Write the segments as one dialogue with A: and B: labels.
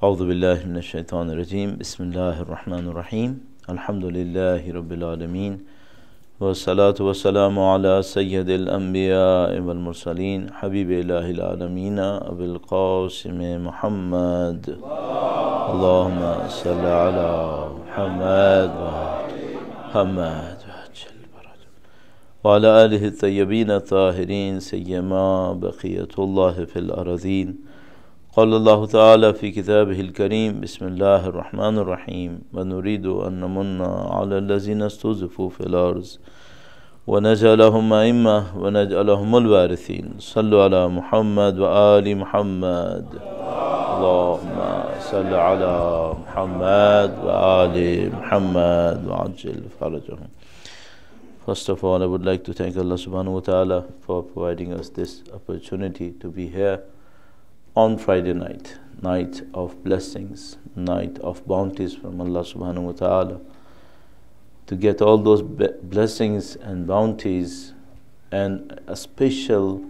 A: أعوذ بالله من الشيطان الرجيم بسم الله الرحمن الرحيم الحمد لله رب العالمين والصلاة والسلام على سيد الأنبياء والمرسلين حبيب إله العالمين أبي القاسم محمد اللهم صل على محمد محمد وعلى آله الطيبين الطاهرين سيما بقية الله في الأرضين قال الله تعالى في كتابه الكريم بسم الله الرحمن الرحيم ونريد أن نمن على الذين استضعفوا في الأرض ونجعلهم أئمة ونجعلهم الوارثين صلوا على محمد وآل محمد اللهم صل على محمد وآل محمد وعجل فرجهم. First of all, I would like to thank Allah subhanahu wa ta'ala for providing us this opportunity to be here on Friday night, night of blessings, night of bounties from Allah subhanahu wa ta'ala, to get all those blessings and bounties, and a special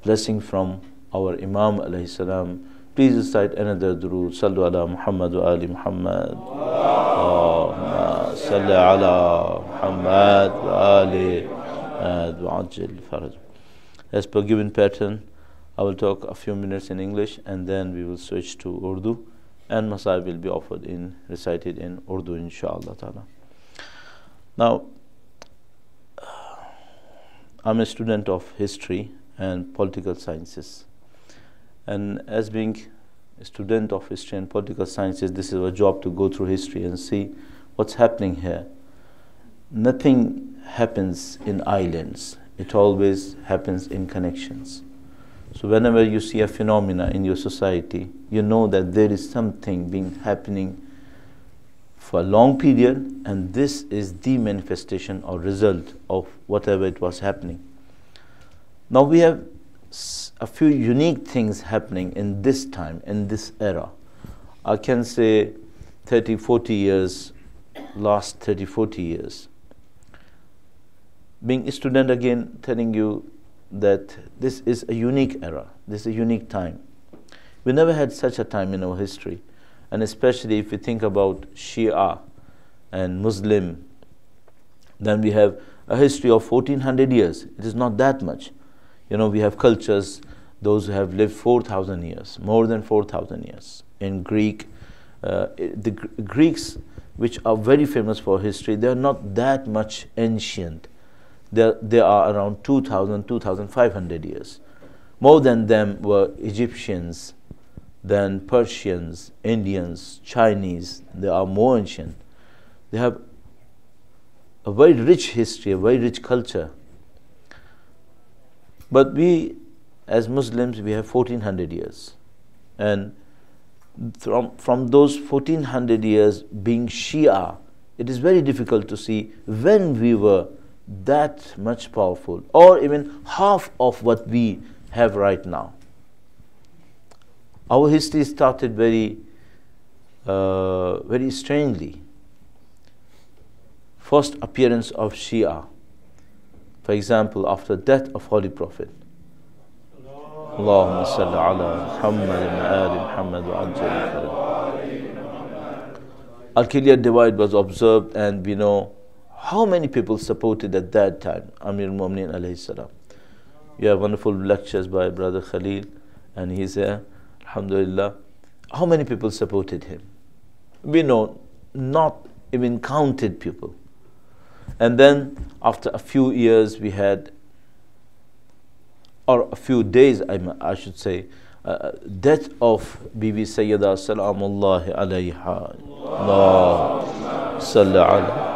A: blessing from our Imam alayhi salam. Please recite another durood. Sallu ala Muhammad wa ali Muhammad. Allahumma salli ala Muhammad wa ali wa ajil faraj. As per given pattern, I will talk a few minutes in English and then we will switch to Urdu, and Masai will be offered in recited in Urdu inshallah ta'ala. Now, I'm a student of history and political sciences, and as being a student of history and political sciences, this is our job to go through history and see what's happening here. Nothing happens in islands, it always happens in connections. So whenever you see a phenomena in your society, you know that there is something happening for a long period, and this is the manifestation or result of whatever it was happening. Now we have a few unique things happening in this time, in this era. I can say 30, 40 years, last 30, 40 years. Being a student again, telling you that this is a unique era, this is a unique time. We never had such a time in our history, and especially if we think about Shia and Muslim, then we have a history of 1400 years. It is not that much. You know, we have cultures, those who have lived 4,000 years, more than 4,000 years. In Greek, the Greeks, which are very famous for history, they are not that much ancient. They are around 2,000, 2,500 years. More than them were Egyptians, then Persians, Indians, Chinese. They are more ancient. They have a very rich history, a very rich culture. But we, as Muslims, we have 1,400 years. And from those 1,400 years being Shia, it is very difficult to see when we were that much powerful, or even half of what we have right now. Our history started very strangely. First appearance of Shia, for example, after death of Holy Prophet. Allahumma salli ala Muhammad wa ali Muhammad wa ajil. Al-Clear divide was observed, and we know how many people supported at that time Amir al-Mu'minin alayhi salam. You have wonderful lectures by Brother Khalil, and he's here, alhamdulillah. How many people supported him? We know, not even counted people. And then after a few years we had, or a few days I should say, death of Bibi Sayyida salamullahi alayha. Allahumma salli ala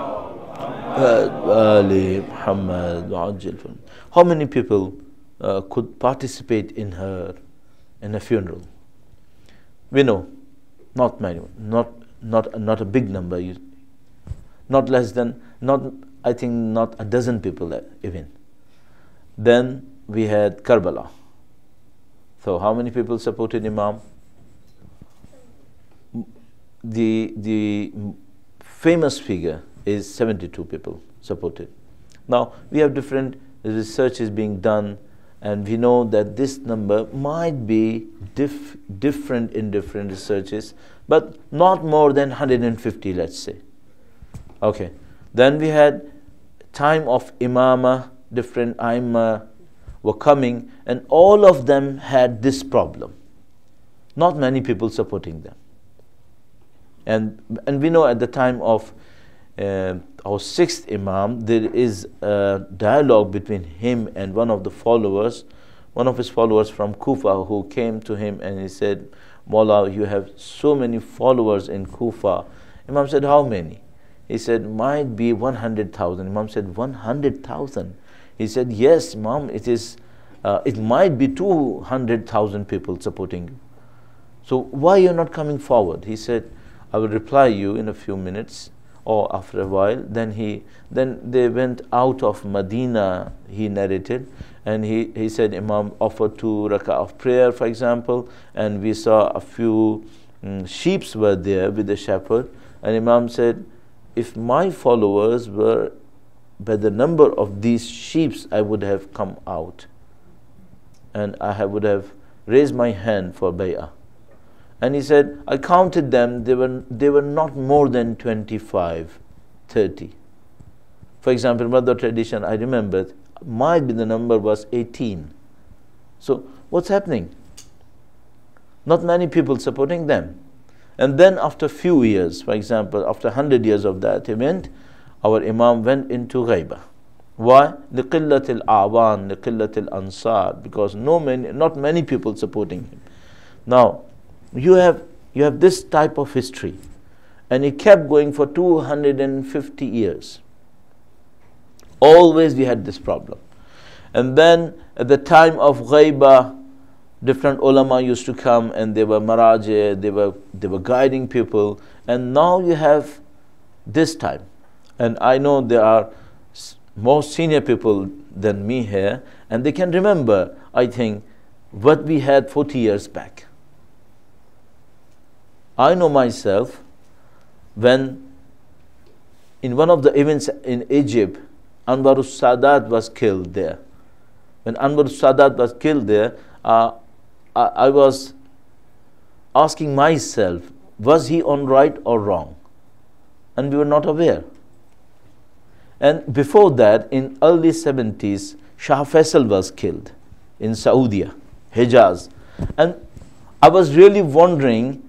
A: Ali Muhammad wa ajil. How many people could participate in her funeral? We know, not many, not a big number, not less than, I think not a dozen people even. Then we had Karbala. So how many people supported Imam? The famous figure is 72 people supported. Now we have different researches being done, And we know that this number might be different in different researches, but not more than 150, let's say. Okay. Then we had time of imama, different imam were coming, and all of them had this problem. Not many people supporting them. And we know at the time of our sixth imam, there is a dialogue between him and one of his followers from Kufa, who came to him and he said, Mawla, you have so many followers in Kufa. Imam said, how many? He said, might be 100,000. Imam said, 100,000? He said, yes, Imam, it might be 200,000 people supporting you. So why you're not coming forward? He said, I will reply you in a few minutes or after a while. Then they went out of Medina, he narrated, and he said Imam offered 2 rak'ah of prayer, for example, and we saw a few sheeps were there with the shepherd, and Imam said, if my followers were by the number of these sheeps, I would have come out and I would have raised my hand for bay'ah. And he said, I counted them, they were not more than 25, 30. For example, Murtaza tradition, I remember, might be the number was 18. So what's happening? Not many people supporting them. And then after few years, for example, after 100 years of that event, our Imam went into Ghaibah. Why? لِقِلَّةِ الْأَعْوَانِ لِقِلَّةِ الْأَنصَارِ, because not many people supporting him. Now, you have this type of history, and it kept going for 250 years. Always we had this problem. And then at the time of Ghaibah, different ulama used to come, and they were maraji, they were guiding people. And now you have this time, and I know there are more senior people than me here, and they can remember, I think, what we had 40 years back. I know myself, when in one of the events in Egypt, Anwar al-Sadat was killed there. When Anwar al-Sadat was killed there, I was asking myself, was he on right or wrong? And we were not aware. And before that, in early 70s, Shah Faisal was killed in Saudi, Hijaz. And I was really wondering,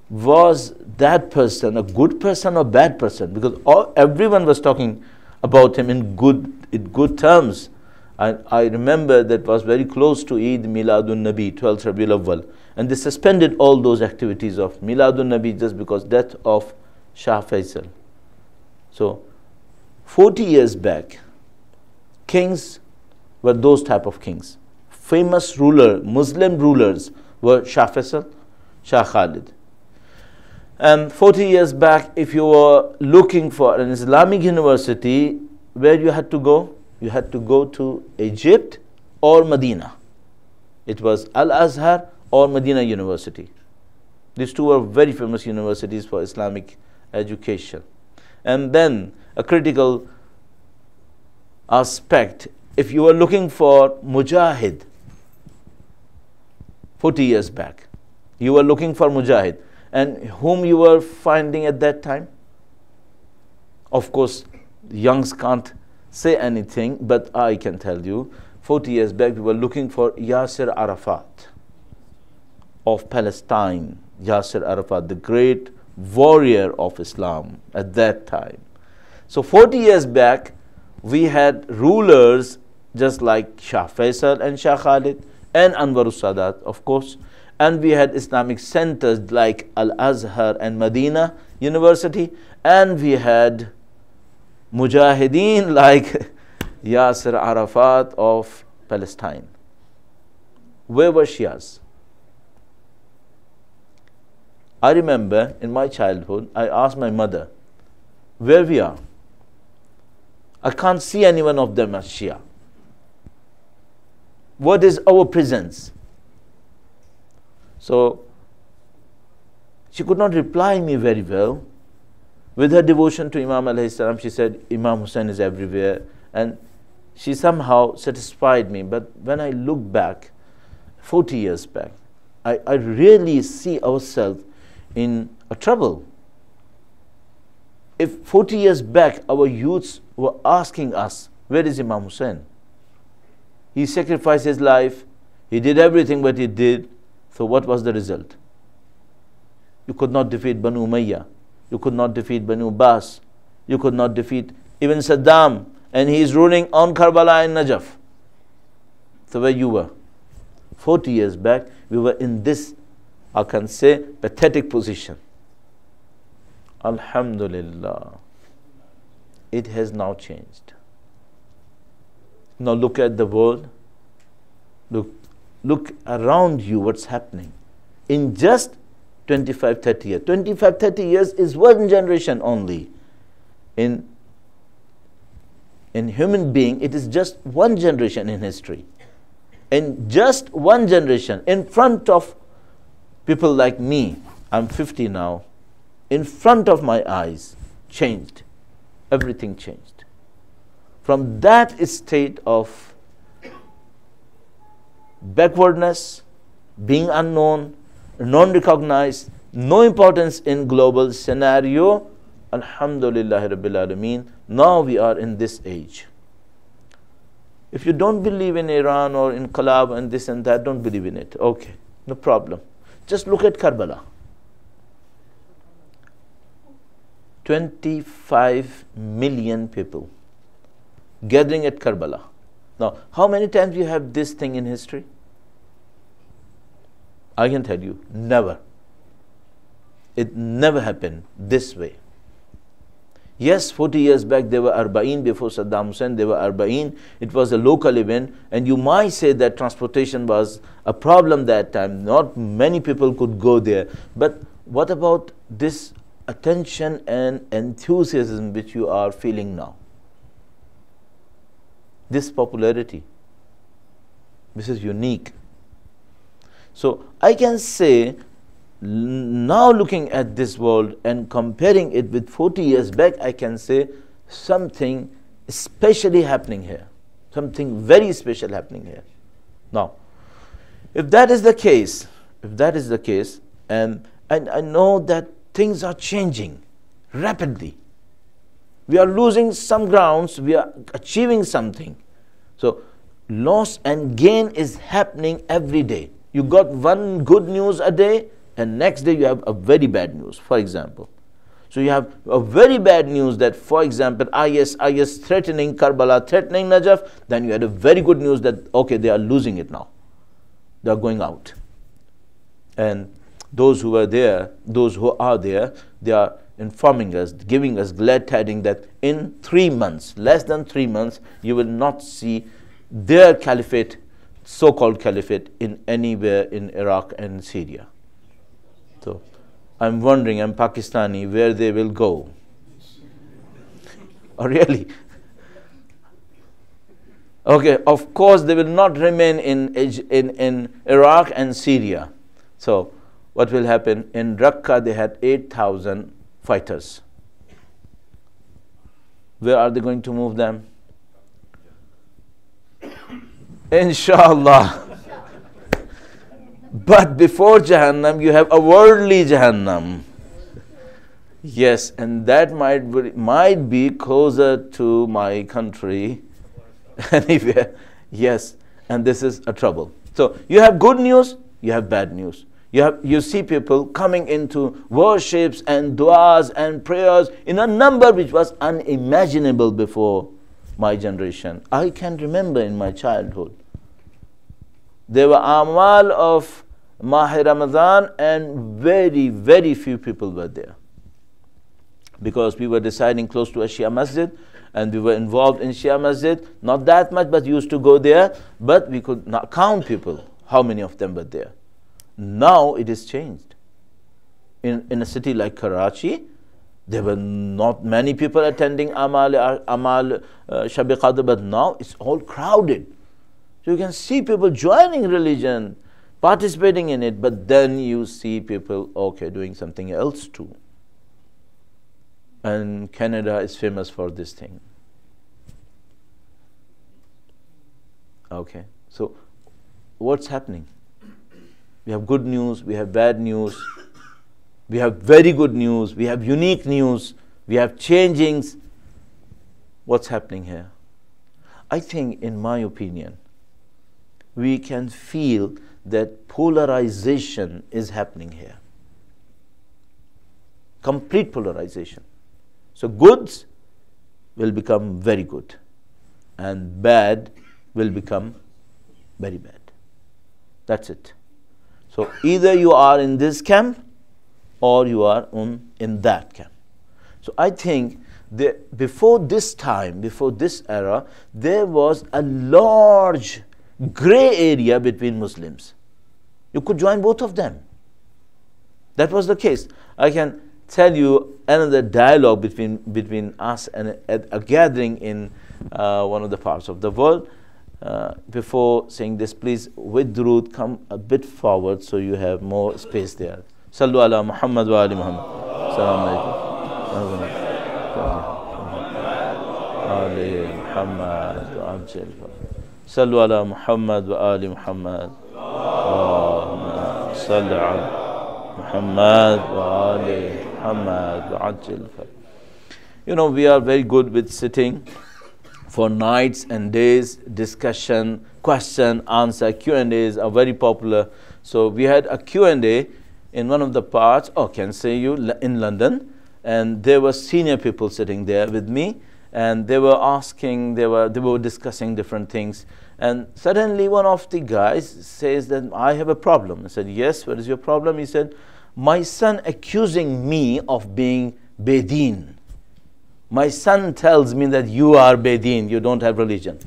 A: was that person a good person or bad person? Because everyone was talking about him in good terms. I remember that was very close to Eid Miladun Nabi, 12th Rabiul Awwal, and they suspended all those activities of Miladun Nabi just because death of Shah Faisal. So 40 years back, kings were those type of kings. Famous Muslim rulers were Shah Faisal, Shah Khalid. And 40 years back, if you were looking for an Islamic university, where you had to go? You had to go to Egypt or Medina. It was Al-Azhar or Medina University. These two were very famous universities for Islamic education. And then a critical aspect, if you were looking for Mujahid, 40 years back, you were looking for Mujahid, and whom you were finding at that time? Of course, youngs can't say anything, but I can tell you, 40 years back, we were looking for Yasser Arafat of Palestine. Yasser Arafat, the great warrior of Islam at that time. So 40 years back, we had rulers just like Shah Faisal and Shah Khalid and Anwar al-Sadat, of course. And we had Islamic centers like Al-Azhar and Medina University. And we had Mujahideen like Yasser Arafat of Palestine. Where were Shias? I remember in my childhood, I asked my mother, where we are? I can't see any one of them as Shia. What is our presence? So she could not reply me very well. With her devotion to Imam alayhi salam, she said, Imam Hussain is everywhere. And she somehow satisfied me. But when I look back, 40 years back, I really see ourselves in a trouble. If 40 years back our youths were asking us, where is Imam Hussein? He sacrificed his life, he did everything what he did, so what was the result? You could not defeat Banu Umayyah, you could not defeat Banu Abbas, you could not defeat even Saddam, and he is ruling on Karbala and Najaf. So where you were? 40 years back, we were in this, I can say, pathetic position. Alhamdulillah, it has now changed. Now look at the world, look around you, what's happening. In just 25-30 years. 25-30 years is one generation only. In human being, it is just one generation in history. In just one generation, in front of people like me, I'm 50 now, in front of my eyes, changed. Everything changed. From that state of backwardness, being unknown, non-recognized, no importance in global scenario, Alhamdulillah Rabbil Alameen, now we are in this age. If you don't believe in Iran or in Qalab and this and that, don't believe in it. Okay, no problem. Just look at Karbala. 25 million people gathering at Karbala. Now, how many times you have this thing in history? I can tell you, never. It never happened this way. Yes, 40 years back there were Arba'in before Saddam Hussein, there were Arba'in. It was a local event, and you might say that transportation was a problem that time. Not many people could go there. But what about this attention and enthusiasm which you are feeling now? This popularity, this is unique. So I can say, now looking at this world and comparing it with 40 years back, I can say something especially happening here. Something very special happening here. Now, if that is the case, and I know that things are changing rapidly. We are losing some grounds, we are achieving something. So, loss and gain is happening every day. You got one good news a day, and next day you have a very bad news, for example. So you have a very bad news that, for example, IS threatening Karbala, threatening Najaf, then you had a very good news that, okay, they are losing it now. They are going out. And those who are there, they are informing us, giving us glad tidings that in 3 months, less than 3 months, you will not see their caliphate, so-called caliphate, in anywhere in Iraq and Syria. So I'm wondering, I'm Pakistani, where they will go. Oh, really? Okay, of course they will not remain in Iraq and Syria. So what will happen? In Raqqa they had 8,000 fighters. Where are they going to move them? Inshallah. But before Jahannam, you have a worldly Jahannam. Yes, and that might be closer to my country. Anywhere. Yes, and this is a trouble. So you have good news, you have bad news. You see people coming into worships and du'as and prayers in a number which was unimaginable before my generation. I can remember in my childhood, there were amal of Mahi Ramadan and very, very few people were there. Because we were residing close to a Shia masjid and we were involved in Shia masjid, not that much, but used to go there, but we could not count people, how many of them were there. Now it is changed. In a city like Karachi, there were not many people attending Amal Shab-e Qadr, but now it's all crowded. So you can see people joining religion, participating in it, but then you see people, okay, doing something else too. And Canada is famous for this thing. Okay, so what's happening? We have good news, we have bad news, we have very good news, we have unique news, we have changings. What's happening here? I think, in my opinion, we can feel that polarization is happening here. Complete polarization. So goods will become very good and bad will become very bad. That's it. So either you are in this camp or you are in that camp. So I think before this time, before this era, there was a large gray area between Muslims. You could join both of them. That was the case. I can tell you another dialogue between us and a gathering in one of the parts of the world. Before saying this, please, with Durood, come a bit forward so you have more space there. Sallu ala Muhammad wa ali Muhammad. Assalamu alaikum. Sallu ala Muhammad wa ali Muhammad. Sallu ala Muhammad wa ali Muhammad. You know, we are very good with sitting for nights and days. Discussion, question, answer, Q&As are very popular. So we had a Q&A in one of the parts, in London, and there were senior people sitting there with me, and they were asking, they were discussing different things, and suddenly one of the guys says that I have a problem. I said, yes, what is your problem? He said, my son accusing me of being Bedin. My son tells me that you are Bedin, you don't have religion.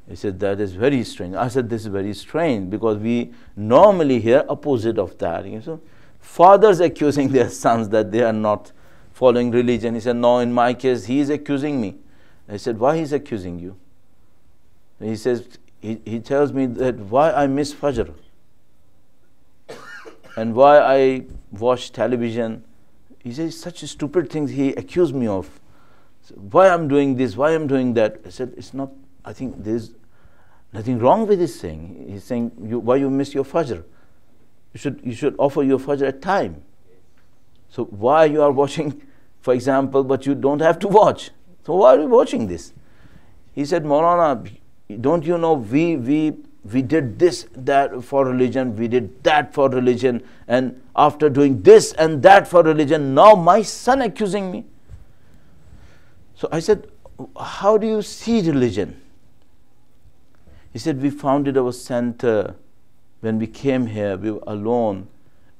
A: He said, that is very strange. I said, this is very strange because we normally hear opposite of that. So fathers accusing their sons that they are not following religion. He said, no, in my case, he is accusing me. I said, why he is accusing you? He says, he tells me that why I miss Fajr and why I watch television. He says such stupid things he accused me of. So why I'm doing this, why I'm doing that. I said, it's not, I think there's nothing wrong with this thing. He's saying, why you miss your Fajr? You should offer your Fajr at time. So why you are watching, for example, but you don't have to watch? So why are you watching this? He said, Maulana, don't you know we did this, that for religion, we did that for religion, and after doing this and that for religion, now my son accusing me. So I said, how do you see religion? He said, we founded our center. When we came here, we were alone,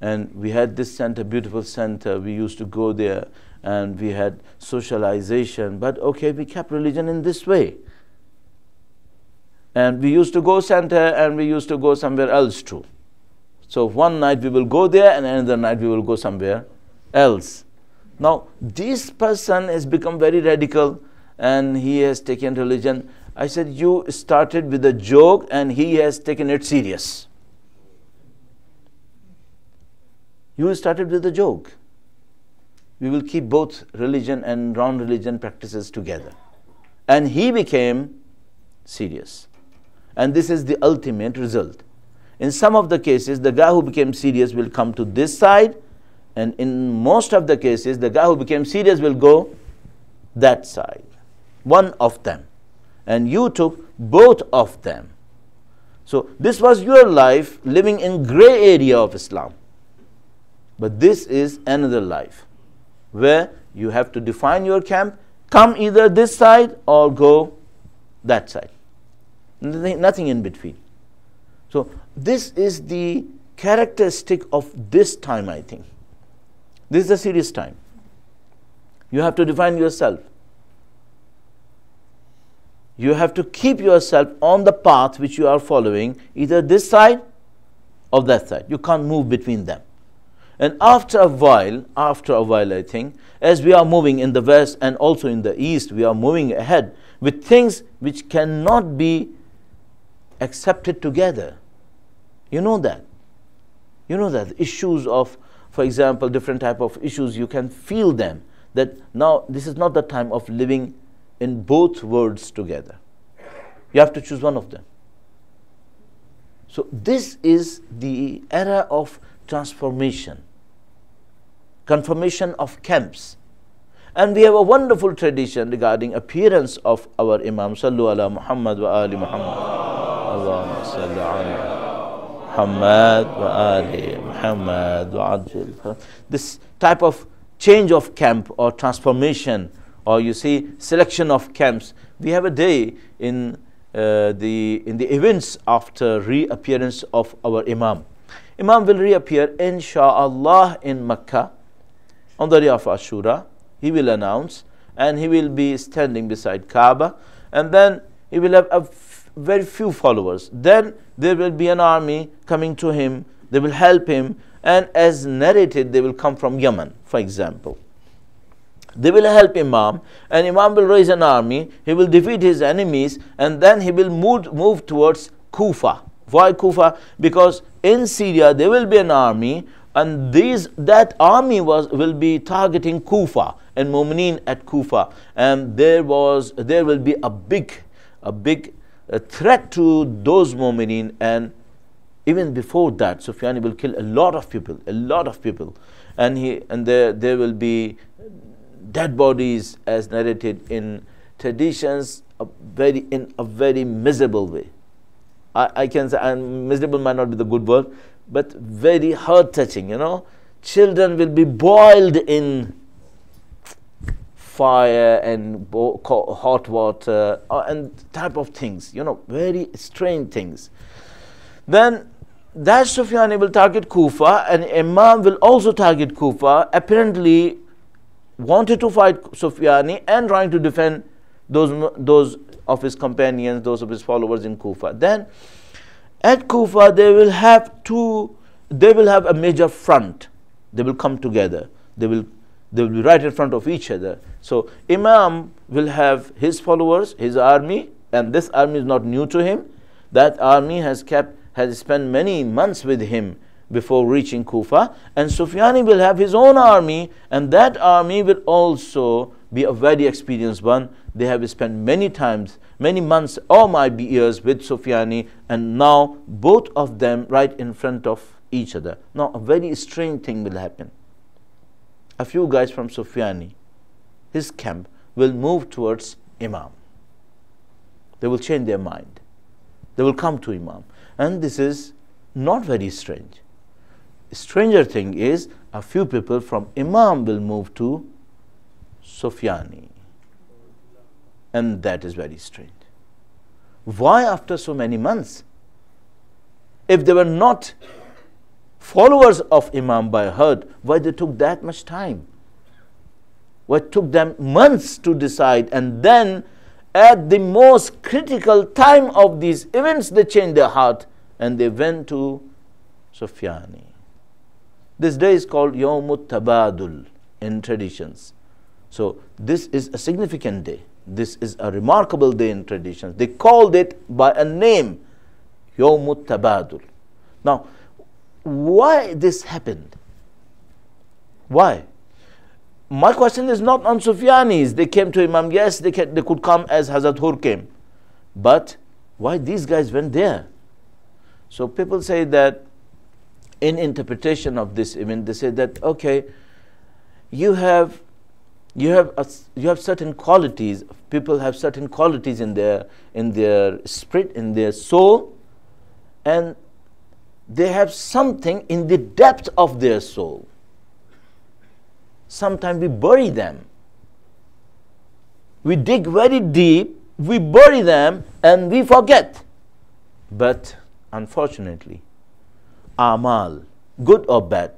A: and we had this center, beautiful center. We used to go there, and we had socialization, but okay, we kept religion in this way. And we used to go center, and we used to go somewhere else too. So one night we will go there, and another night we will go somewhere else. Now, this person has become very radical, and he has taken religion. I said, you started with a joke, and he has taken it serious. You started with a joke. We will keep both religion and non-religion practices together. And he became serious. And this is the ultimate result. In some of the cases, the guy who became serious will come to this side, and in most of the cases, the guy who became serious will go that side. One of them. And you took both of them. So this was your life living in gray area of Islam. But this is another life where you have to define your camp, come either this side or go that side. Nothing in between. So this is the characteristic of this time, I think. This is a serious time. You have to define yourself. You have to keep yourself on the path which you are following, either this side or that side. You can't move between them. And after a while, I think, as we are moving in the west and also in the east, we are moving ahead with things which cannot be accepted together. You know that. You know that. Issues of, for example, different type of issues, you can feel them. That now this is not the time of living in both worlds together. You have to choose one of them. So this is the era of transformation, confirmation of camps. And we have a wonderful tradition regarding appearance of our Imam. Sallu ala Muhammad wa ali Muhammad. Allahumma salli ala Muhammad wa ali Muhammad wa ajil. This type of change of camp or transformation, or you see selection of camps. We have a day in the events after reappearance of our Imam. Imam will reappear insha'Allah in Mecca on the day of Ashura. He will announce, and he will be standing beside Kaaba, and then he will have very few followers. Then there will be an army coming to him, they will help him, and as narrated, they will come from Yemen, for example. They will help Imam, and Imam will raise an army, he will defeat his enemies, and then he will move towards Kufa. Why Kufa? Because in Syria there will be an army, and that army will be targeting Kufa and Mu'mineen at Kufa, and there will be a big threat to those Mu'mineen. And even before that, Sufyan will kill a lot of people, and there will be dead bodies, as narrated in traditions, in a very miserable way. I can say, and miserable might not be the good word, but very heart-touching. Children will be boiled in fire and hot water and type of things, very strange things. Then that Sufyan will target Kufa, and Imam will also target Kufa, apparently wanted to fight Sufyani and trying to defend those of his companions, those of his followers in Kufa. Then at Kufa they will have a major front. They will come together. They will be right in front of each other. So Imam will have his followers, his army, and this army is not new to him. That army has spent many months with him before reaching Kufa, and Sufyani will have his own army, and that army will also be a very experienced one. They have spent many months or might be years with Sufyani, and now both of them right in front of each other. Now a very strange thing will happen. A few guys from Sufyani, his camp, will move towards Imam. They will change their mind. They will come to Imam, and this is not very strange. Stranger thing is, a few people from Imam will move to Sufyani, and that is very strange. Why after so many months? If they were not followers of Imam by heart, why they took that much time? Why it took them months to decide, and then at the most critical time of these events they changed their heart and they went to Sufyani. This day is called Yawmut Tabadul in traditions. So this is a significant day. This is a remarkable day in traditions. They called it by a name, Yawmut Tabadul. Now, why this happened? Why? My question is not on Sufyanis. They came to Imam. Yes, they could come as Hazrat Hur came. But why these guys went there? So people say that in interpretation of this event, they say that, okay, you have certain qualities. People have certain qualities in their spirit, in their soul, and they have something in the depth of their soul. Sometimes we bury them. We dig very deep, we bury them, and we forget. But unfortunately, Amal, good or bad,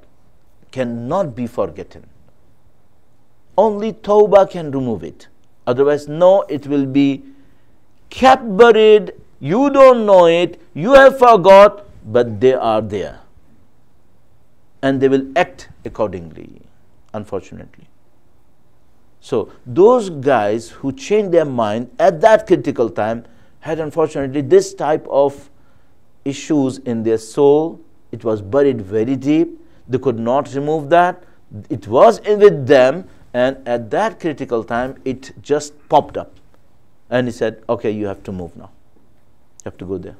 A: cannot be forgotten. Only Tawbah can remove it. Otherwise, no, it will be kept buried. You don't know it, you have forgot, but they are there. And they will act accordingly, unfortunately. So those guys who changed their mind at that critical time had, unfortunately, this type of issues in their soul. It was buried very deep. They could not remove that. It was with them, and at that critical time, it just popped up. And he said, okay, you have to move now. You have to go there.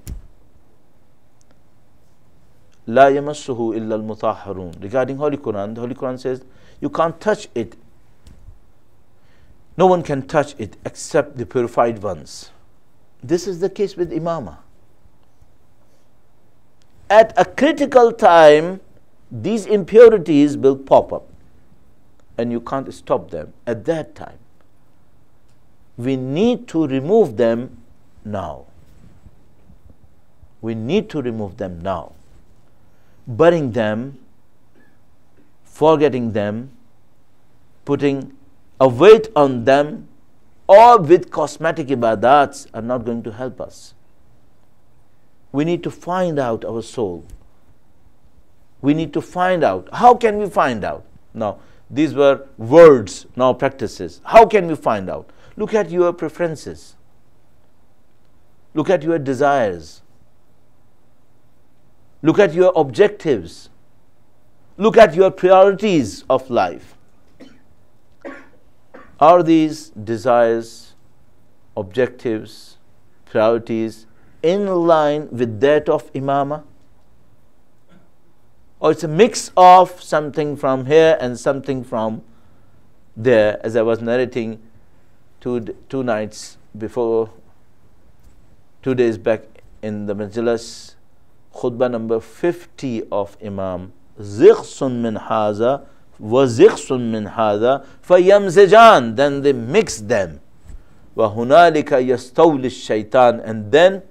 A: La yamassuhu illa al-mutahharun. Regarding Holy Quran, the Holy Quran says you can't touch it. No one can touch it except the purified ones. This is the case with imamah. At a critical time, these impurities will pop up and you can't stop them at that time. We need to remove them now. We need to remove them now. Burying them, forgetting them, putting a weight on them, or with cosmetic ibadats are not going to help us. We need to find out our soul. We need to find out. How can we find out? Now, these were words, now practices. How can we find out? Look at your preferences. Look at your desires. Look at your objectives. Look at your priorities of life. Are these desires, objectives, priorities in line with that of imamah? Or it's a mix of something from here and something from there, as I was narrating two nights before, 2 days back in the Majlis, khutbah number 50 of Imam, zighsun min haza wa zighsun min hada fayamzijan, then they mix them, wa hunalika yastawli shaitan, and then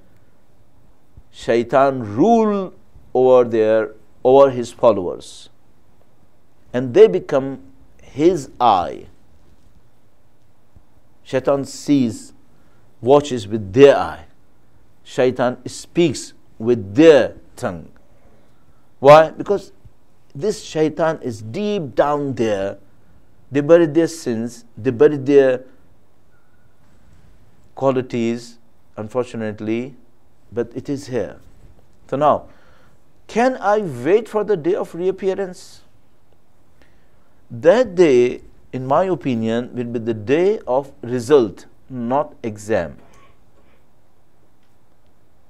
A: shaitan rule over his followers, and they become his eye. Shaitan sees, watches with their eye. Shaitan speaks with their tongue. Why? Because this shaitan is deep down there. They buried their sins, they buried their qualities, unfortunately, but it is here. So now, can I wait for the day of reappearance? That day, in my opinion, will be the day of result, not exam.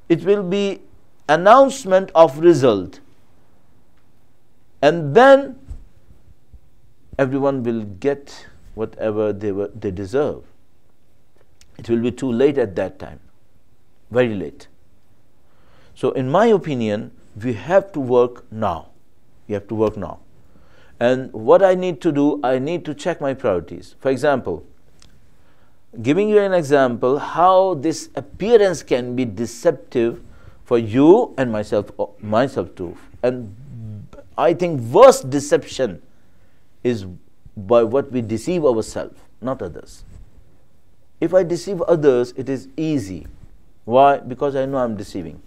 A: It will be announcement of result, and then everyone will get whatever they deserve. It will be too late at that time, very late. So in my opinion, we have to work now. We have to work now. And what I need to do, I need to check my priorities. For example, giving you an example how this appearance can be deceptive for you and myself too. And I think worst deception is by what we deceive ourselves, not others. If I deceive others, it is easy. Why? Because I know I'm deceiving.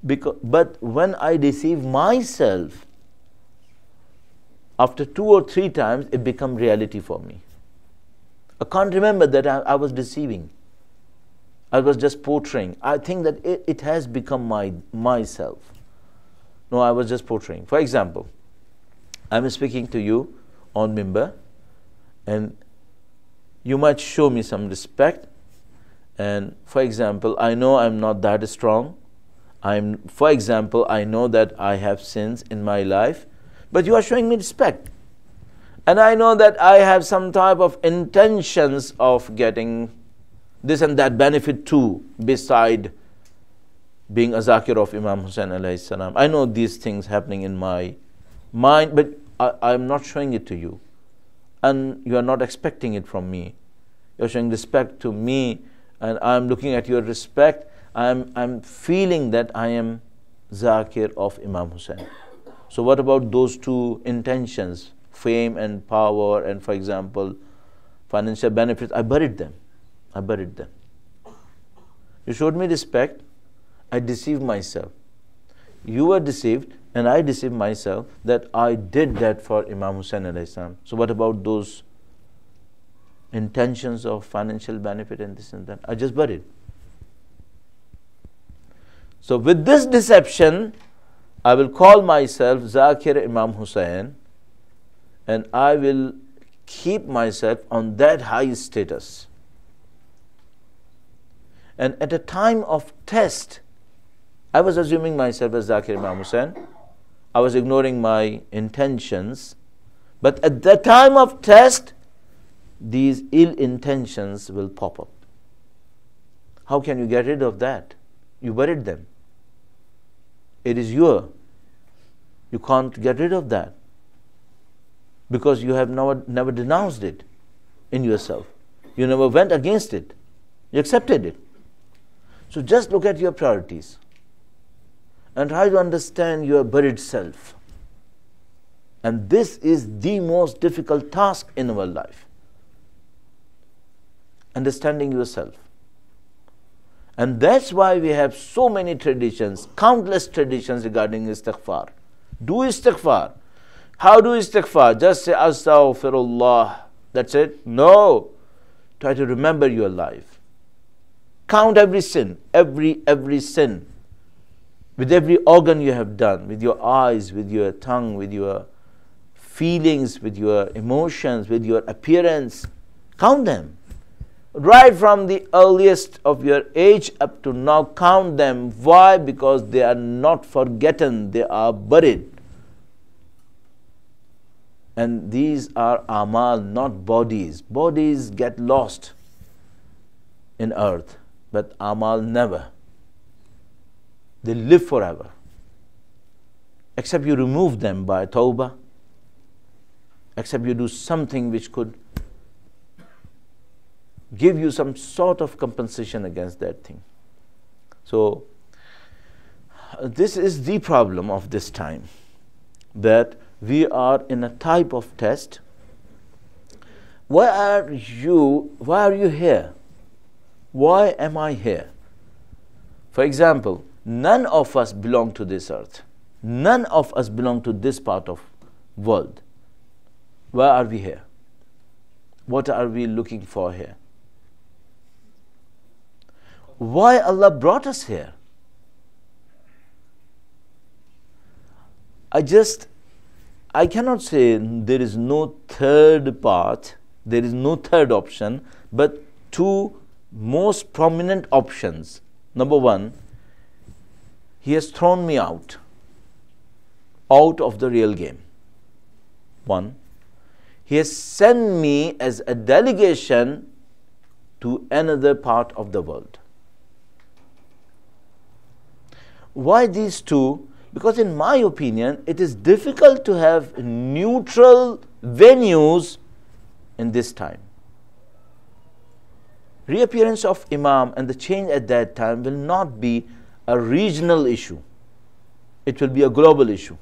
A: But when I deceive myself, after 2 or 3 times, it becomes reality for me. I can't remember that I was deceiving. I was just portraying. I think that it has become myself. No, I was just portraying. For example, I'm speaking to you on Mimbar, and you might show me some respect. And for example, I know I'm not that strong. For example, I know that I have sins in my life, but you are showing me respect. And I know that I have some type of intentions of getting this and that benefit too, beside being a zakir of Imam Hussain alayhi salam. I know these things happening in my mind, but I'm not showing it to you. And you are not expecting it from me. You're showing respect to me, and I'm looking at your respect. I'm feeling that I am zakir of Imam Hussain. So what about those two intentions, fame and power, and for example, financial benefits? I buried them. You showed me respect. I deceived myself. You were deceived, and I deceived myself that I did that for Imam Hussain alayhi salam. So what about those intentions of financial benefit and this and that? I just buried. So with this deception, I will call myself Zakir Imam Hussain, and I will keep myself on that high status. And at a time of test, I was assuming myself as Zakir Imam Hussain. I was ignoring my intentions. But at the time of test, these ill intentions will pop up. How can you get rid of that? You buried them. It is you. You can't get rid of that because you have never denounced it in yourself. You never went against it. You accepted it. So just look at your priorities and try to understand your buried self. And this is the most difficult task in our life. Understanding yourself. And that's why we have so many traditions, countless traditions regarding istighfar. Do istighfar. How do istighfar? Just say astaghfirullah. That's it? No. Try to remember your life. Count every sin, every sin. With every organ you have done, with your eyes, with your tongue, with your feelings, with your emotions, with your appearance. Count them. Right from the earliest of your age up to now, count them. Why? Because they are not forgotten, they are buried. And these are amal, not bodies. Bodies get lost in earth, but amal never. They live forever. Except you remove them by tawbah, except you do something which could give you some sort of compensation against that thing. So, this is the problem of this time, that we are in a type of test. Why are you here? Why am I here? For example, none of us belong to this earth. None of us belong to this part of world. Why are we here? What are we looking for here? Why Allah brought us here? I cannot say there is no third path, there is no third option, but two most prominent options. Number one, He has thrown me out of the real game. One, He has sent me as a delegation to another part of the world. Why these two? Because in my opinion, it is difficult to have neutral venues in this time. Reappearance of Imam and the change at that time will not be a regional issue. It will be a global issue.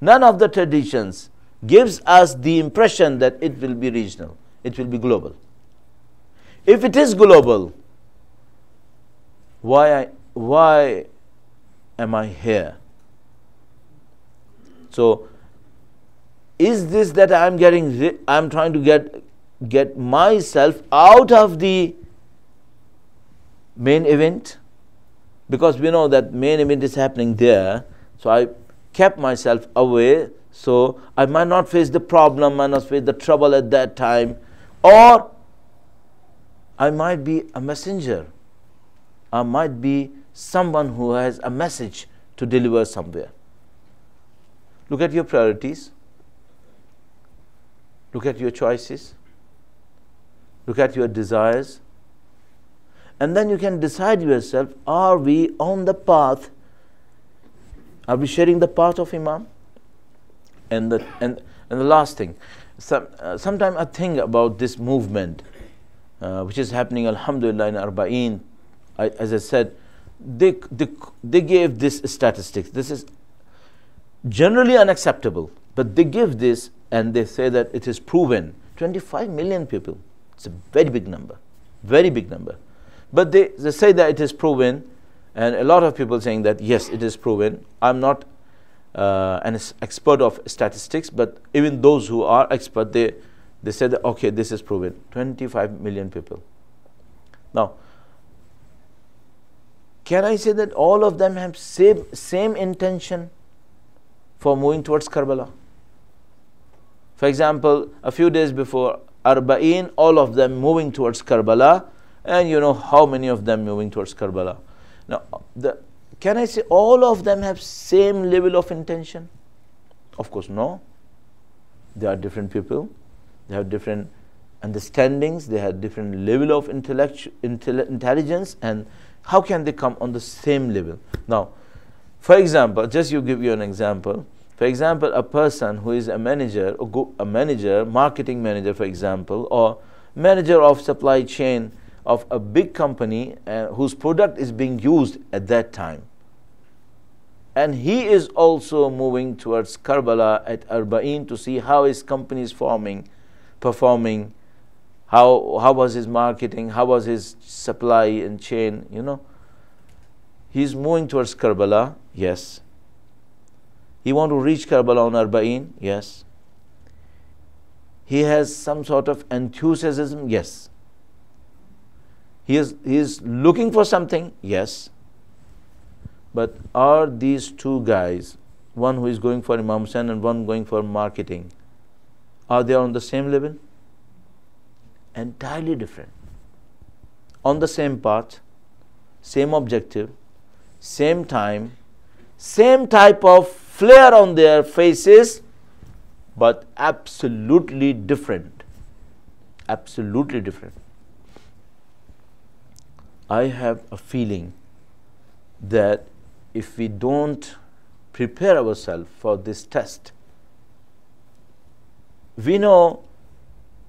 A: None of the traditions gives us the impression that it will be regional. It will be global. If it is global, why am I here? So, is this that I'm trying to get myself out of the main event? Because we know that main event is happening there, so I kept myself away, so I might not face the problem, might not face the trouble at that time, or I might be a messenger. I might be someone who has a message to deliver somewhere. Look at your priorities. Look at your choices. Look at your desires. And then you can decide yourself, are we on the path? Are we sharing the path of Imam? And the last thing, sometimes I think about this movement, which is happening, alhamdulillah, in Arba'een. As I said, they gave this statistics. This is generally unacceptable, but they give this and they say that it is proven. 25 million people. It's a very big number. Very big number. But they say that it is proven, and a lot of people saying that yes, it is proven. I'm not an expert of statistics, but even those who are expert, they say that okay, this is proven. 25 million people. Now, can I say that all of them have same intention for moving towards Karbala? For example, a few days before Arba'een, all of them moving towards Karbala, and you know how many of them moving towards Karbala. Now, Can I say all of them have same level of intention? Of course, no. They are different people. They have different understandings. They have different level of intelligence. And how can they come on the same level? Now, for example, just give you an example. For example, a person who is a manager, marketing manager, for example, or manager of supply chain of a big company whose product is being used at that time. And he is also moving towards Karbala at Arba'in to see how his company is performing, how was his marketing, how was his supply and chain, He's moving towards Karbala, yes. He wants to reach Karbala on Arba'in, yes. He has some sort of enthusiasm, yes. He is looking for something, yes. But are these two guys, one who is going for Imam Hussain and one going for marketing, are they on the same level? Entirely different. On the same path, same objective, same time, same type of flair on their faces, but absolutely different. Absolutely different. I have a feeling that if we don't prepare ourselves for this test, we know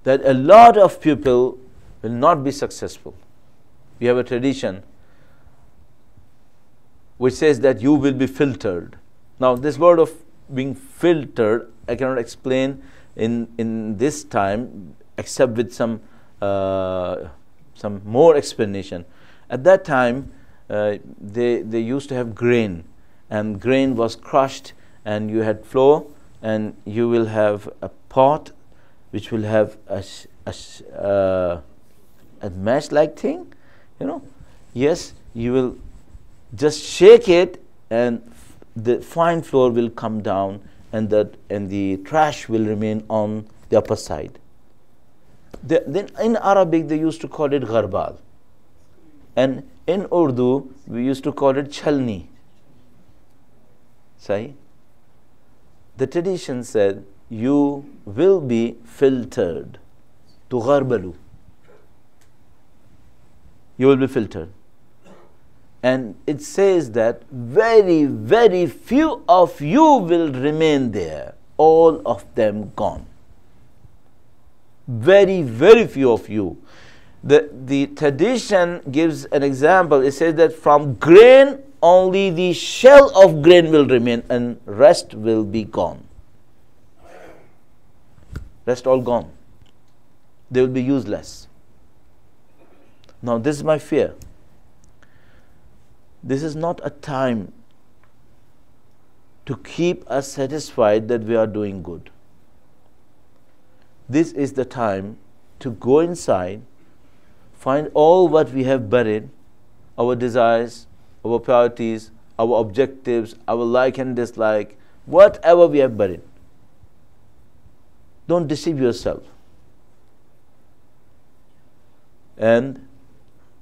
A: that a lot of people will not be successful. We have a tradition which says that you will be filtered. Now, this word of being filtered, I cannot explain in this time except with some more explanation. At that time, they used to have grain, and grain was crushed, and you had flour, and you will have a pot which will have a mesh-like thing, Yes, you will just shake it, and the fine flour will come down, and the trash will remain on the upper side. Then in Arabic they used to call it gharbal, and in Urdu we used to call it chalni. Syed, the tradition said you will be filtered. Tugharbalu. You will be filtered. And it says that very, very few of you will remain there. All of them gone. Very, very few of you. The tradition gives an example. It says that from grain, only the shell of grain will remain and rest will be gone. Rest all gone. They will be useless. Now this is my fear. This is not a time to keep us satisfied that we are doing good. This is the time to go inside, find all what we have buried, our desires, our priorities, our objectives, our like and dislike, whatever we have buried. Don't deceive yourself. And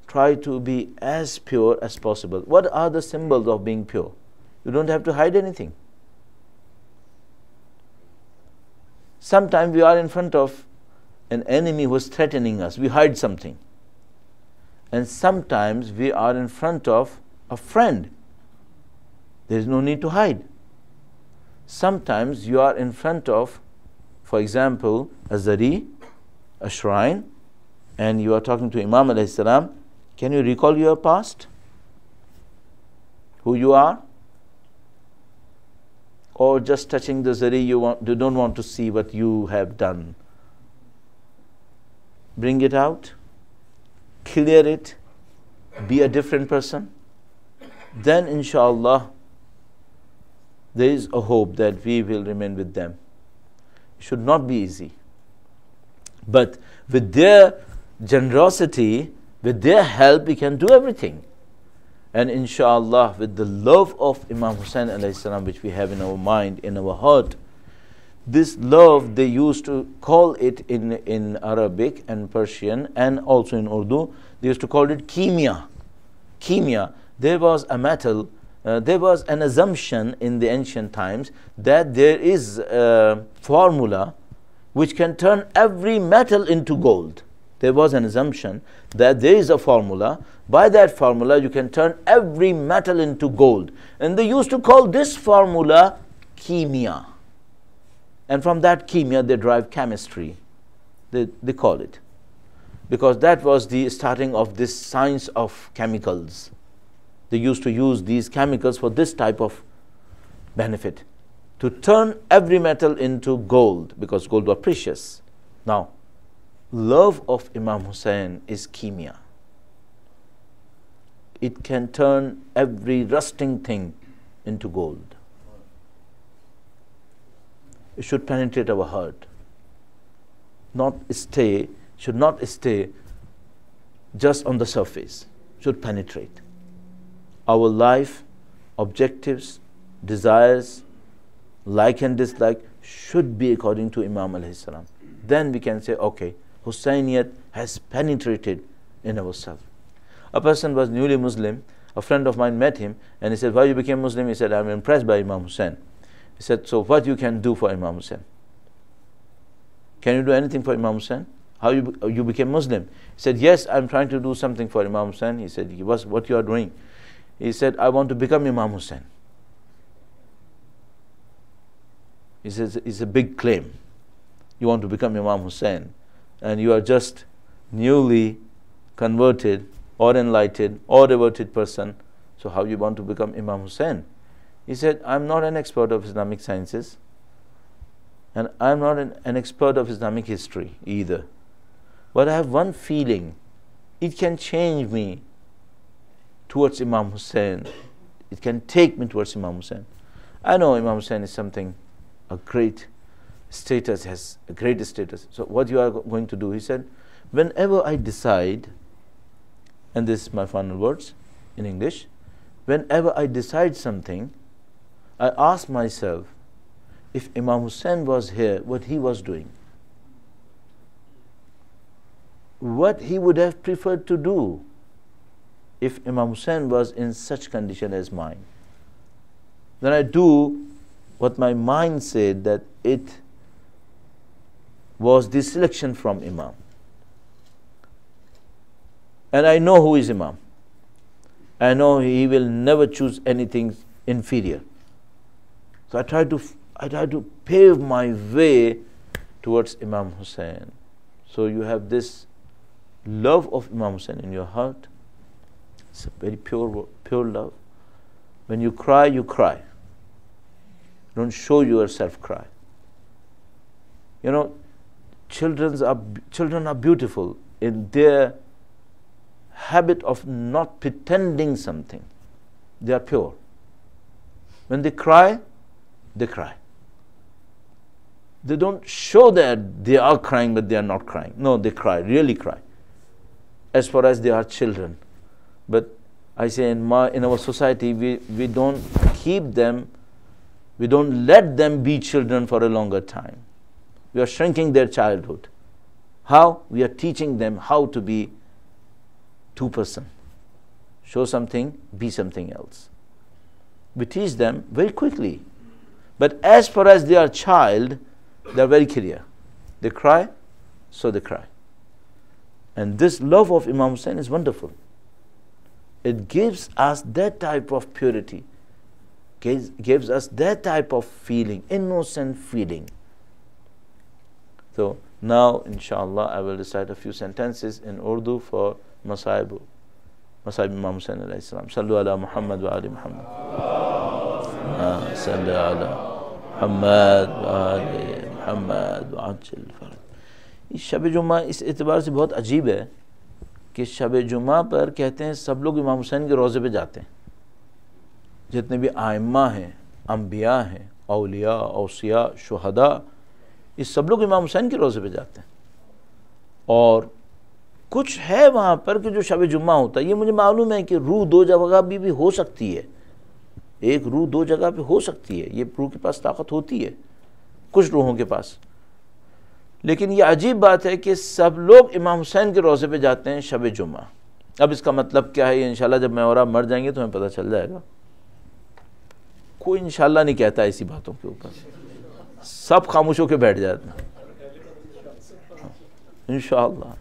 A: try to be as pure as possible. What are the symbols of being pure? You don't have to hide anything. Sometimes we are in front of an enemy who is threatening us. We hide something. And sometimes we are in front of a friend. There is no need to hide. Sometimes you are in front of, for example, a zari, a shrine, and you are talking to Imam alayhi salam. Can you recall your past? Who you are? Or just touching the zari, you don't want to see what you have done. Bring it out, clear it, be a different person. Then inshallah, there is a hope that we will remain with them. It should not be easy. But with their generosity, with their help, we can do everything. And inshallah, with the love of Imam Hussain alayhi salam, which we have in our mind, in our heart, this love, they used to call it in Arabic and Persian and also in Urdu, they used to call it kimia. Kimia. There was a metal there was an assumption in the ancient times that there is a formula which can turn every metal into gold. There was an assumption that there is a formula. By that formula, you can turn every metal into gold. And they used to call this formula chemia. And from that chemia, they derive chemistry. They call it. Because that was the starting of this science of chemicals. They used to use these chemicals for this type of benefit, to turn every metal into gold, because gold was precious. Now, love of Imam Hussein is chemia. It can turn every rusting thing into gold. It should penetrate our heart, should not stay just on the surface, should penetrate. Our life, objectives, desires, like and dislike should be according to Imam alayhi salam. Then we can say, okay, Hussainiyat has penetrated in ourselves. A person was newly Muslim, a friend of mine met him and he said, why you became Muslim? He said, I'm impressed by Imam Hussein. He said, so what you can do for Imam Hussein? Can you do anything for Imam Hussein? How you became Muslim? He said, yes, I'm trying to do something for Imam Hussein. He said, what you are doing? He said, I want to become Imam Hussein. He says, it's a big claim. You want to become Imam Hussein and you are just newly converted or enlightened or reverted person. So how you want to become Imam Hussein? He said, I'm not an expert of Islamic sciences and I'm not an expert of Islamic history either. But I have one feeling, it can change me towards Imam Hussein. It can take me towards Imam Hussein. I know Imam Hussein is something, a great status, has a great status. So what you are going to do? He said, whenever I decide, and this is my final words in English, whenever I decide something, I ask myself, if Imam Hussein was here, what he was doing? What he would have preferred to do if Imam Hussein was in such condition as mine? Then I do what my mind said, that it was the selection from Imam. And I know who is Imam. I know he will never choose anything inferior. So I try to pave my way towards Imam Hussein. So you have this love of Imam Hussein in your heart. It's a very pure love. When you cry, you cry. Don't show yourself cry. You know, children are beautiful in their habit of not pretending something. They are pure. When they cry, they cry. They don't show that they are crying, but they are not crying. No, they cry, really cry. As far as they are children. But I say in our society, we don't keep them, we don't let them be children for a longer time. We are shrinking their childhood. How? We are teaching them how to be two-person. Show something, be something else. We teach them very quickly. But as far as they are child, they are very clear. They cry, so they cry. And this love of Imam Hussein is wonderful. It gives us that type of purity, gives us that type of feeling, innocent feeling. So now, inshallah, I will recite a few sentences in Urdu for Masahib Imam Hussain alayhi salam. Sallu ala Muhammad wa ali Muhammad. Sallu ala Muhammad wa ali Muhammad wa ajil faraj. इस शब जुमा इस एतबार से बहुत अजीब है कि शब जुमा पर कहते हैं सब लोग इमाम हुसैन के रोज़े पे जाते हैं। जितने भी आइम्मा हैं, अंबिया हैं, औलिया, औसिया, शुहदा, इस सब लोग इमाम हुसैन के रोज़े पे जाते हैं। और कुछ है वहाँ पर कि जो शब जुम्मा होता है, ये मुझे मालूम है कि रूह दो जगह भी हो सकती है, एक रूह दो जगह पे हो सकती है, ये रूह के पास ताकत होती है, कुछ रूहों के पास। लेकिन ये अजीब बात है कि सब लोग इमाम हुसैन के रोज़े पे जाते हैं शब जुम्मा। अब इसका मतलब क्या है, ये इंशाल्लाह जब मैं और आप मर जाएंगे तो हमें पता चल जाएगा। کوئی انشاءاللہ نہیں کہتا ایسی باتوں کے اوپر، سب خاموش ہو کے بیٹھ جاتے ہیں انشاءاللہ۔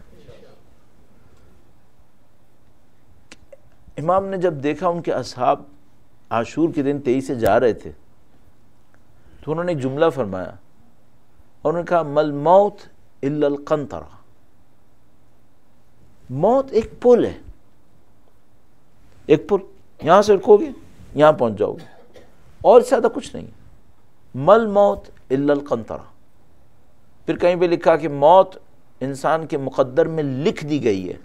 A: امام نے جب دیکھا ان کے اصحاب عاشور کے دن 23 سے جا رہے تھے تو انہوں نے ایک جملہ فرمایا، اور انہوں نے کہا مل موت الا القنطرہ، موت ایک پل ہے، ایک پل، یہاں سے رکو گے یہاں پہنچ جاؤ گے، اور زیادہ کچھ نہیں، مل موت الا القنطرہ۔ پھر کہیں پہ لکھا کہ موت انسان کے مقدر میں لکھ دی گئی ہے،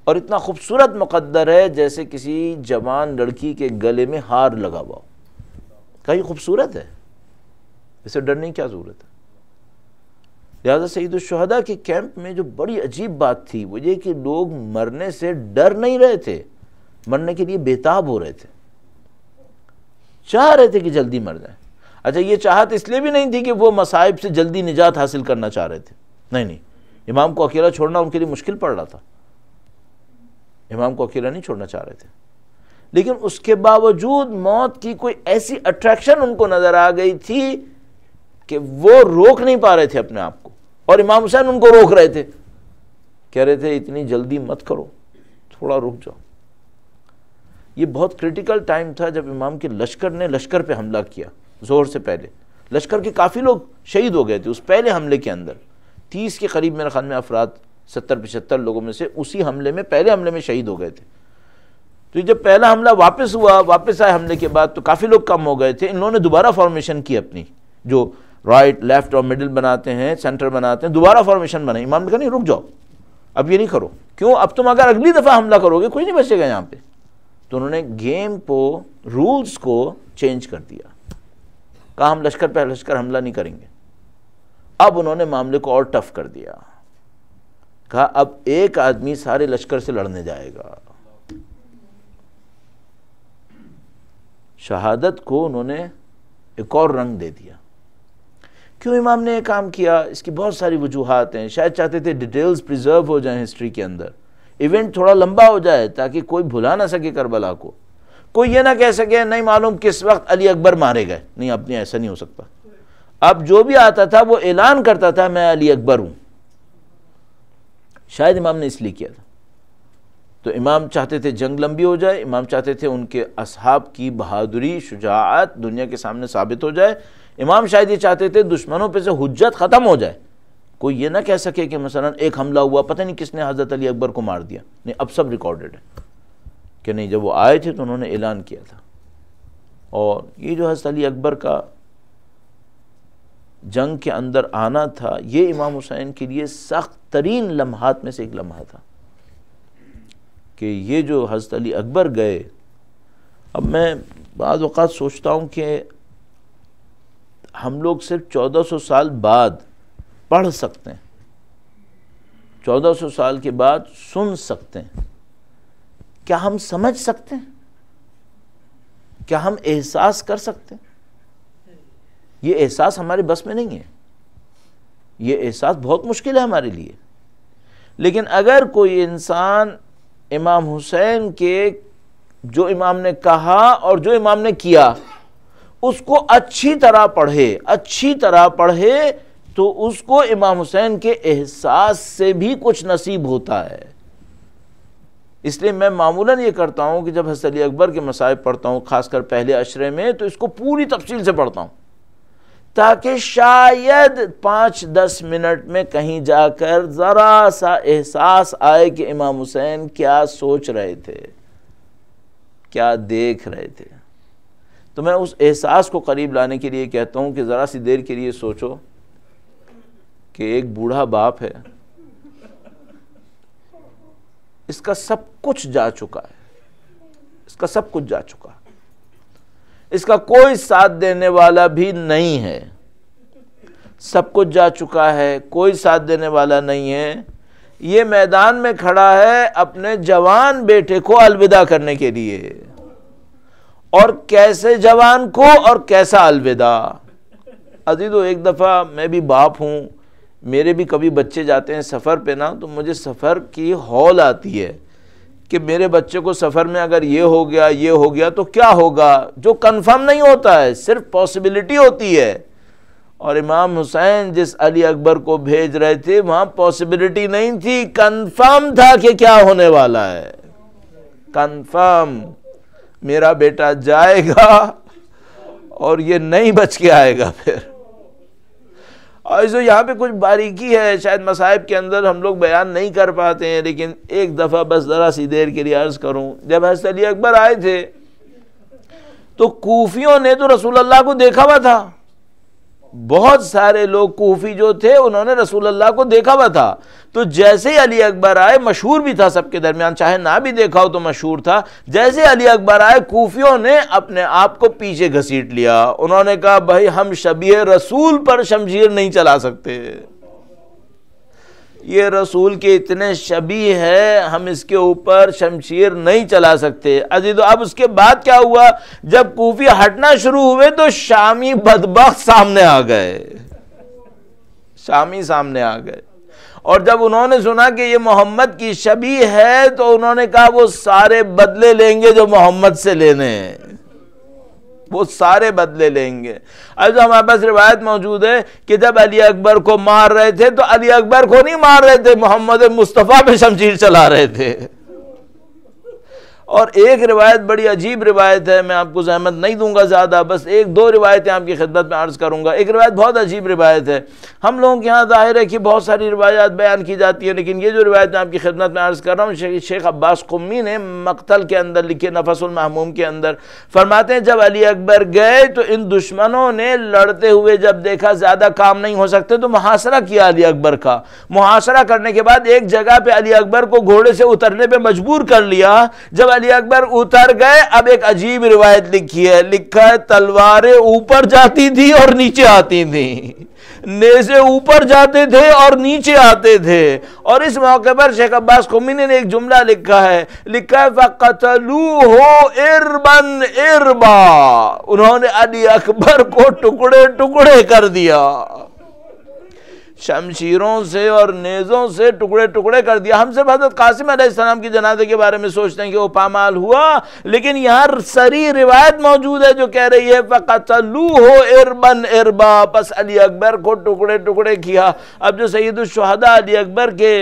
A: اور اتنا خوبصورت مقدر ہے جیسے کسی جوان لڑکی کے گلے میں ہار لگا ہوا ہو، کہیں خوبصورت ہے، اسے ڈرنے کی کیا ضرورت ہے؟ لہذا سید الشہداء کے کیمپ میں جو بڑی عجیب بات تھی وہ یہ کہ لوگ مرنے سے ڈر نہیں رہے تھے، مرنے کے لیے بےتاب ہو رہے تھے، چاہ رہے تھے کہ جلدی مر جائیں۔ اچھا، یہ چاہت اس لیے بھی نہیں تھی کہ وہ مصائب سے جلدی نجات حاصل کرنا چاہ رہے تھے، نہیں، امام کو اکیلا چھوڑنا ان کے لیے مشکل پڑ رہا تھا، امام کو اکیلا نہیں چھوڑنا چاہ رہے تھے، لیکن اس کے باوجود موت کی کوئی ایسی اٹریکشن ان کو نظر آ گئی تھی کہ وہ روک نہیں پا رہے تھے اپنے آپ کو، اور امام حسین ان کو روک رہے تھے، کہہ رہے تھے اتنی جلدی مت کرو، تھوڑا رک جاؤ۔ یہ بہت کریٹیکل ٹائم تھا جب امام کے لشکر نے لشکر پہ حملہ کیا، زہر سے پہلے لشکر کے کافی لوگ شہید ہو گئے تھے اس پہلے حملے کے اندر، 30 کے قریب میرے خیال میں افراد 70-75 لوگوں میں سے اسی حملے میں، پہلے حملے میں شہید ہو گئے تھے۔ تو جب پہلا حملہ واپس ہوا، واپس آئے حملے کے بعد تو کافی لوگ کم ہو گئے تھے، ان لوگوں نے دوبارہ فارمیشن کی اپنی، جو رائٹ لیفٹ اور مڈل بناتے ہیں، سینٹر بناتے ہیں، دوبارہ فارمیشن بنائی۔ امام نے کہا نہیں، رک جاؤ، اب یہ نہیں کرو، کیوں؟ اب تم اگر اگلی دفعہ حملہ کرو گے کوئی نہیں بچے گا یہاں پہ۔ تو انہوں نے گیم کو، رولز کو چینج کر دیا، کہا ہم لشکر پہ لشکر حملہ نہیں کریں گے۔ اب انہوں نے معاملے کو اور ٹف کر دیا، کہا اب ایک آدمی سارے لشکر سے لڑنے جائے گا۔ شہادت کو انہوں نے ایک اور رنگ دے دیا۔ کیوں امام نے یہ کام کیا؟ اس کی بہت ساری وجوہات ہیں، شاید چاہتے تھے ڈیٹیلز پریزرو ہو جائیں ہسٹری کے اندر، ایونٹ تھوڑا لمبا ہو جائے تاکہ کوئی بھلا نہ سکے کربلا کو، کوئی یہ نہ کہہ سکے نہیں معلوم کس وقت علی اکبر مارے گئے، نہیں، اب نہیں، ایسا نہیں ہو سکتا۔ اب جو بھی آتا تھا وہ اعلان کرتا تھا میں علی اکبر ہوں، شاید امام نے اس لیے کیا تھا۔ تو امام چاہتے تھے جنگ لمبی ہو جائے، امام چاہتے تھے ان کے اصحاب کی بہادری، شجاعت دنیا کے سامنے ثابت ہو جائے، امام شاید یہ چاہتے تھے دشمنوں پہ سے حجت ختم ہو جائے، کوئی یہ نہ کہہ سکے کہ مثلا ایک حملہ ہوا پتہ نہیں کس نے حضرت علی اکبر کو مار دیا، نہیں، اب سب ریکارڈڈ ہے کہ نہیں، جب وہ آئے تھے تو انہوں نے اعلان کیا تھا۔ اور یہ جو حضرت علی اکبر کا جنگ کے اندر آنا تھا، یہ امام حسین کے لیے سخت ترین لمحات میں سے ایک لمحہ تھا کہ یہ جو حضرت علی اکبر گئے۔ اب میں بعض اوقات سوچتا ہوں کہ ہم لوگ صرف 1400 سال بعد پڑھ سکتے ہیں، 1400 سال کے بعد سن سکتے ہیں، کیا ہم سمجھ سکتے ہیں؟ کیا ہم احساس کر سکتے ہیں؟ یہ احساس ہمارے بس میں نہیں ہے، یہ احساس بہت مشکل ہے ہمارے لیے۔ لیکن اگر کوئی انسان امام حسین کے جو امام نے کہا اور جو امام نے کیا اس کو اچھی طرح پڑھے تو اس کو امام حسین کے احساس سے بھی کچھ نصیب ہوتا ہے۔ اس لیے میں معمولاً یہ کرتا ہوں کہ جب حضرت علی اکبر کے مصائب پڑھتا ہوں، خاص کر پہلے عشرے میں، تو اس کو پوری تفصیل سے پڑھتا ہوں تاکہ شاید 5-10 منٹ میں کہیں جا کر ذرا سا احساس آئے کہ امام حسین کیا سوچ رہے تھے، کیا دیکھ رہے تھے۔ تو میں اس احساس کو قریب لانے کے لیے کہتا ہوں کہ ذرا سی دیر کے لیے سوچو کہ ایک بوڑھا باپ ہے، اس کا سب کچھ جا چکا ہے، اس کا سب کچھ جا چکا ہے، اس کا کوئی ساتھ دینے والا بھی نہیں ہے، سب کچھ جا چکا ہے، کوئی ساتھ دینے والا نہیں ہے، یہ میدان میں کھڑا ہے اپنے جوان بیٹے کو الوداع کرنے کے لیے، اور کیسے جوان کو اور کیسا الوداع۔ عزیزو، ایک دفعہ میں بھی باپ ہوں، میرے بھی کبھی بچے جاتے ہیں سفر پہ نا، تو مجھے سفر کی ہول آتی ہے کہ میرے بچے کو سفر میں اگر یہ ہو گیا تو کیا ہوگا، جو کنفرم نہیں ہوتا ہے، صرف پاسبلٹی ہوتی ہے۔ اور امام حسین جس علی اکبر کو بھیج رہے تھے وہاں پاسبلٹی نہیں تھی، کنفرم تھا کہ کیا ہونے والا ہے، کنفرم میرا بیٹا جائے گا اور یہ نہیں بچ کے آئے گا پھر۔ اور جو یہاں پہ کچھ باریکی ہے، شاید مصائب کے اندر ہم لوگ بیان نہیں کر پاتے ہیں، لیکن ایک دفعہ بس ذرا سی دیر کے لیے عرض کروں، جب حضرت علی اکبر آئے تھے تو کوفیوں نے تو رسول اللہ کو دیکھا ہوا تھا، بہت سارے لوگ کوفی جو تھے انہوں نے رسول اللہ کو دیکھا ہوا تھا، تو جیسے ہی علی اکبر آئے، مشہور بھی تھا سب کے درمیان، چاہے نہ بھی دیکھا ہو تو مشہور تھا، جیسے علی اکبر آئے کوفیوں نے اپنے آپ کو پیچھے گھسیٹ لیا، انہوں نے کہا بھائی ہم شبیہ رسول پر شمشیر نہیں چلا سکتے، یہ رسول کے اتنے شبیہ ہے، ہم اس کے اوپر شمشیر نہیں چلا سکتے۔ عزیزو اب اس کے بعد کیا ہوا، جب کوفی ہٹنا شروع ہوئے تو شامی بدبخت سامنے آ گئے، شامی سامنے آ گئے، اور جب انہوں نے سنا کہ یہ محمد کی شبیہ ہے تو انہوں نے کہا وہ سارے بدلے لیں گے جو محمد سے لینے ہیں، وہ سارے بدلے لیں گے۔ اب ہمارے پاس روایت موجود ہے کہ جب علی اکبر کو مار رہے تھے تو علی اکبر کو نہیں مار رہے تھے، محمد مصطفیٰ پہ شمشیر چلا رہے تھے۔ اور ایک روایت بڑی عجیب روایت ہے، میں آپ کو زحمت نہیں دوں گا زیادہ، بس ایک دو روایتیں آپ کی خدمت میں عرض کروں گا۔ ایک روایت بہت عجیب روایت ہے، ہم لوگوں کے یہاں ظاہر ہے کہ بہت ساری روایات بیان کی جاتی ہیں، لیکن یہ جو روایت میں آپ کی خدمت میں عرض کر رہا ہوں، شیخ عباس قمی نے مقتل کے اندر لکھے، نفس المحموم کے اندر فرماتے ہیں جب علی اکبر گئے تو ان دشمنوں نے لڑتے ہوئے جب دیکھا زیادہ کام نہیں ہو سکتے تو محاصرہ کیا علی اکبر کا، محاصرہ کرنے کے بعد ایک جگہ پہ علی اکبر کو گھوڑے سے اترنے پہ مجبور کر لیا۔ جب علی اکبر اتر گئے، اب ایک عجیب روایت لکھی ہے، لکھا ہے تلواریں اوپر جاتی تھی اور نیچے آتی تھیں، نیزے اوپر جاتے تھے اور نیچے آتے تھے۔ اور اس موقع پر شیخ عباس قمی نے ایک جملہ لکھا ہے فَقَتَلُوهُ إِرْبًا إِرْبًا، انہوں نے علی اکبر کو ٹکڑے ٹکڑے کر دیا، شمشیروں سے اور نیزوں سے ٹکڑے ٹکڑے کر دیا۔ ہم صرف حضرت قاسم علیہ السلام کی جنازے کے بارے میں سوچتے ہیں کہ وہ پامال ہوا، لیکن یہاں صریح روایت موجود ہے جو کہہ رہی ہے فَقَتَلُوهُ إِرْبًا إِرْبًا، پس علی اکبر کو ٹکڑے ٹکڑے کیا۔ اب جو سید الشہداء علی اکبر کے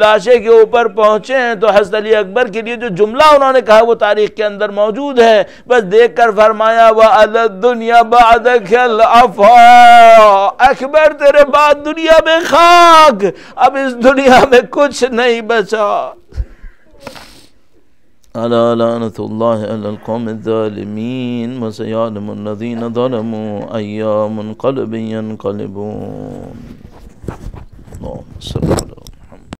A: لاشے کے اوپر پہنچے ہیں تو حضرت علی اکبر کے لیے جو جملہ انہوں نے کہا وہ تاریخ کے اندر موجود ہے، بس دیکھ کر فرمایا وَعَلَى الدُّنْيَا بَعْدَكَ الْعَفْوَا، اکبر تیرے بعد دنیا میں خاک، اب اس دنیا میں کچھ نہیں بچا۔ الا لعنۃ اللہ علی القوم الظالمین وسیعلم الذین ظلموا ای منقلب ینقلبون۔